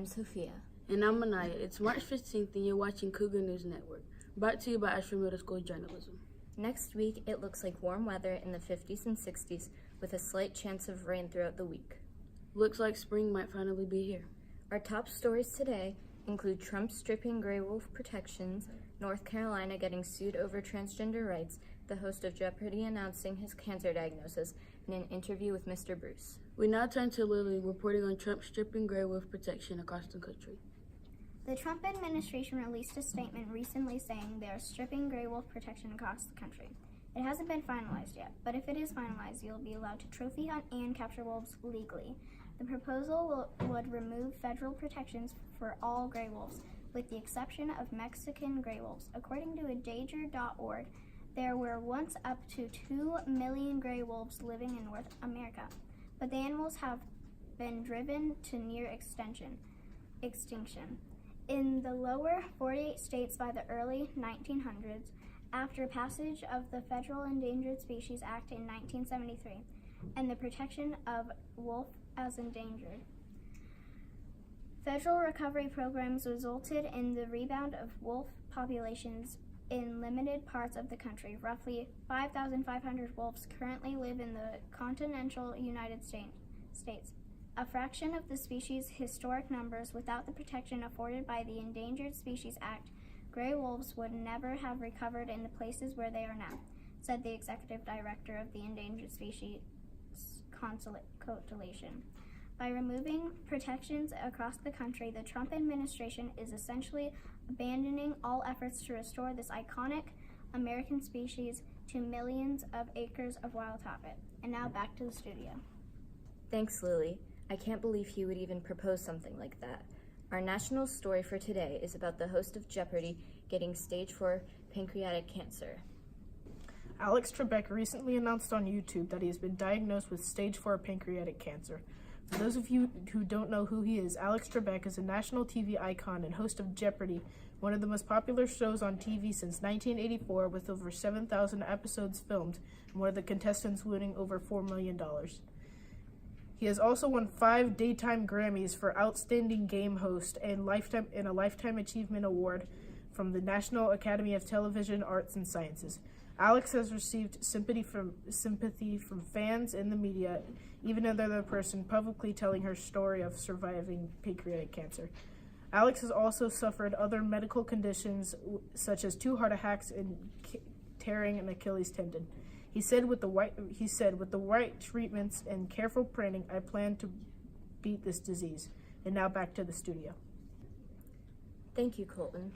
I'm Sophia. And I'm Manaya. It's March 15th and you're watching Cougar News Network, brought to you by Ashford Middle School Journalism. Next week, it looks like warm weather in the 50s and 60s with a slight chance of rain throughout the week. Looks like spring might finally be here. Our top stories today include Trump stripping gray wolf protections, North Carolina getting sued over transgender rights, the host of Jeopardy announcing his cancer diagnosis, and an interview with Mr. Bruce. We now turn to Lily reporting on Trump stripping gray wolf protection across the country. The Trump administration released a statement recently saying they are stripping gray wolf protection across the country. It hasn't been finalized yet, but if it is finalized, you'll be allowed to trophy hunt and capture wolves legally. The proposal would remove federal protections for all gray wolves, with the exception of Mexican gray wolves. According to endanger.org, there were once up to 2 million gray wolves living in North America, but the animals have been driven to near extinction. In the lower 48 states by the early 1900s, after passage of the Federal Endangered Species Act in 1973 and the protection of wolf as endangered, federal recovery programs resulted in the rebound of wolf populations in limited parts of the country. Roughly 5,500 wolves currently live in the continental United States. A fraction of the species' historic numbers. Without the protection afforded by the Endangered Species Act, gray wolves would never have recovered in the places where they are now, said the executive director of the Endangered Species Coalition. By removing protections across the country, the Trump administration is essentially abandoning all efforts to restore this iconic American species to millions of acres of wild habitat. And now back to the studio. Thanks, Lily. I can't believe he would even propose something like that. Our national story for today is about the host of Jeopardy getting stage 4 pancreatic cancer. Alex Trebek recently announced on YouTube that he has been diagnosed with stage 4 pancreatic cancer. For those of you who don't know who he is, Alex Trebek is a national TV icon and host of Jeopardy, one of the most popular shows on TV since 1984, with over 7,000 episodes filmed and one of the contestants winning over $4 million. He has also won 5 Daytime Grammys for Outstanding Game Host and a Lifetime Achievement Award from the National Academy of Television Arts and Sciences. Alex has received sympathy from fans and the media, even another person publicly telling her story of surviving pancreatic cancer. Alex has also suffered other medical conditions such as 2 heart attacks and tearing an Achilles tendon. He said, with the right treatments and careful planning, I plan to beat this disease. And now back to the studio. Thank you, Colton.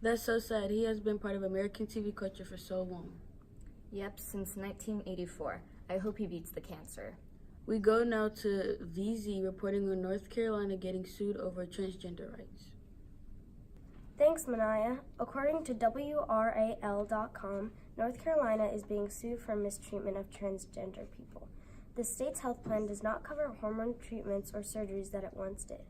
That's so sad. He has been part of American TV culture for so long. Yep, since 1984. I hope he beats the cancer. We go now to VZ reporting on North Carolina getting sued over transgender rights. Thanks, Manaya. According to WRAL.com, North Carolina is being sued for mistreatment of transgender people. The state's health plan does not cover hormone treatments or surgeries that it once did.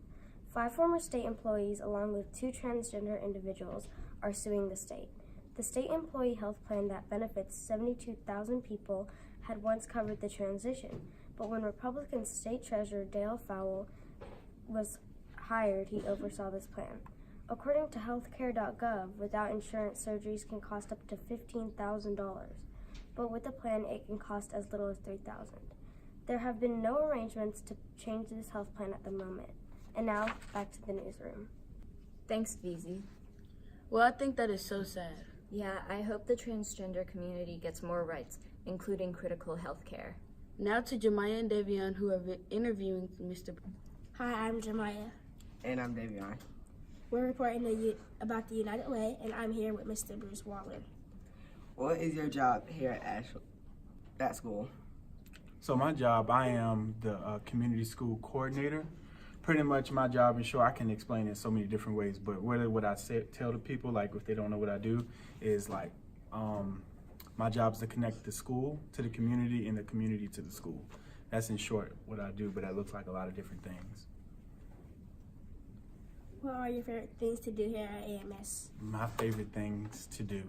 5 former state employees, along with 2 transgender individuals, are suing the state. The state employee health plan that benefits 72,000 people had once covered the transition, but when Republican State Treasurer Dale Fowle was hired, he oversaw this plan. According to healthcare.gov, without insurance, surgeries can cost up to $15,000, but with the plan, it can cost as little as $3,000. There have been no arrangements to change this health plan at the moment. And now, back to the newsroom. Thanks, VZ. Well, I think that is so sad. Yeah, I hope the transgender community gets more rights, including critical health care. Now to Jemiah and Davion, who are interviewing Mr. Hi, I'm Jemiah. And I'm Davion. We're reporting about the United Way, and I'm here with Mr. Bruce Waller. What is your job here at school? So my job, I am the community school coordinator. Pretty much my job, and sure I can explain it in so many different ways, but what I tell the people, like if they don't know what I do, is like my job is to connect the school to the community and the community to the school. That's in short what I do, but that looks like a lot of different things. What are your favorite things to do here at AMS? My favorite things to do.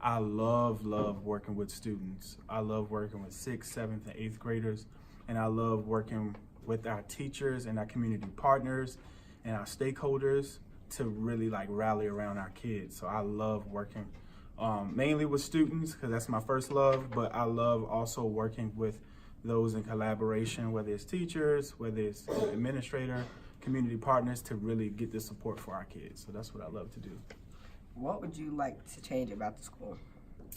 I love working with students. I love working with 6th, 7th, and 8th graders, and I love working with our teachers and our community partners and our stakeholders to really like rally around our kids. So I love working mainly with students because that's my first love, but I love also working with those in collaboration, whether it's teachers, whether it's administrator, community partners, to really get the support for our kids. So that's what I love to do. What would you like to change about the school?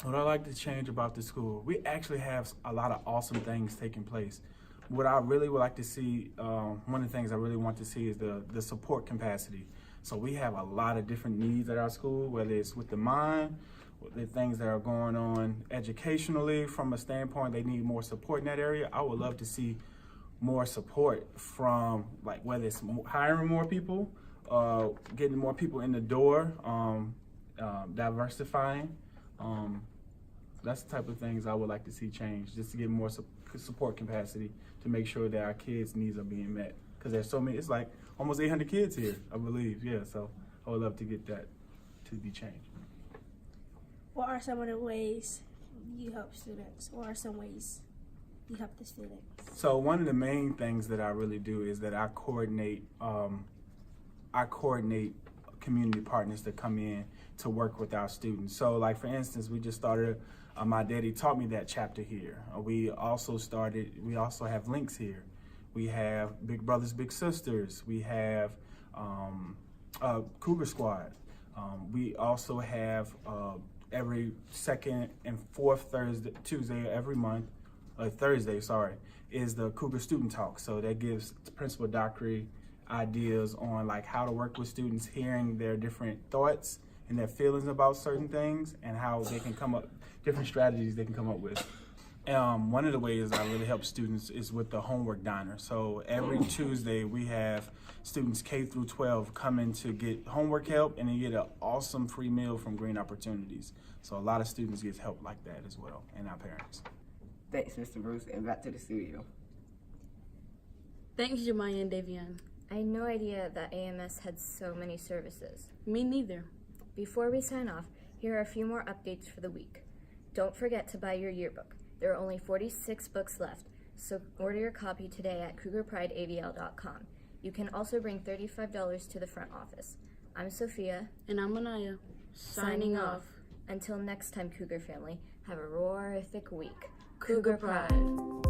What I like to change about the school, we actually have a lot of awesome things taking place. What I really would like to see, one of the things I really want to see is the support capacity. So we have a lot of different needs at our school, whether it's with the mind, the things that are going on educationally from a standpoint, they need more support in that area. I would love to see more support from, like, whether it's hiring more people, getting more people in the door, diversifying. That's the type of things I would like to see change, just to get more support capacity to make sure that our kids' needs are being met. Because there's so many, it's like almost 800 kids here, I believe. Yeah, so I would love to get that to be changed. What are some of the ways you help students? What are some ways you help the students? So one of the main things that I really do is that I coordinate community partners that come in to work with our students. So like for instance, we just started My Daddy Taught Me That chapter here. We also have links here. We have Big Brothers, Big Sisters. We have Cougar Squad. We also have every second and fourth Tuesday every month, Thursday, is the Cougar Student Talk. So that gives Principal Dockery ideas on like how to work with students, hearing their different thoughts and their feelings about certain things and how they can come up, different strategies they can come up with. One of the ways I really help students is with the homework diner. So every Tuesday we have students K through 12 come in to get homework help, and then you get an awesome free meal from Green Opportunities. So a lot of students get help like that as well, and our parents. Thanks, Mr. Bruce, and back to the studio. Thanks, Jemiah and Davion. I had no idea that AMS had so many services. Me neither. Before we sign off, here are a few more updates for the week. Don't forget to buy your yearbook. There are only 46 books left, so order your copy today at cougarprideavl.com. You can also bring $35 to the front office. I'm Sophia. And I'm Manaya. Signing off. Until next time, Cougar family, have a roarific week. Cougar Pride.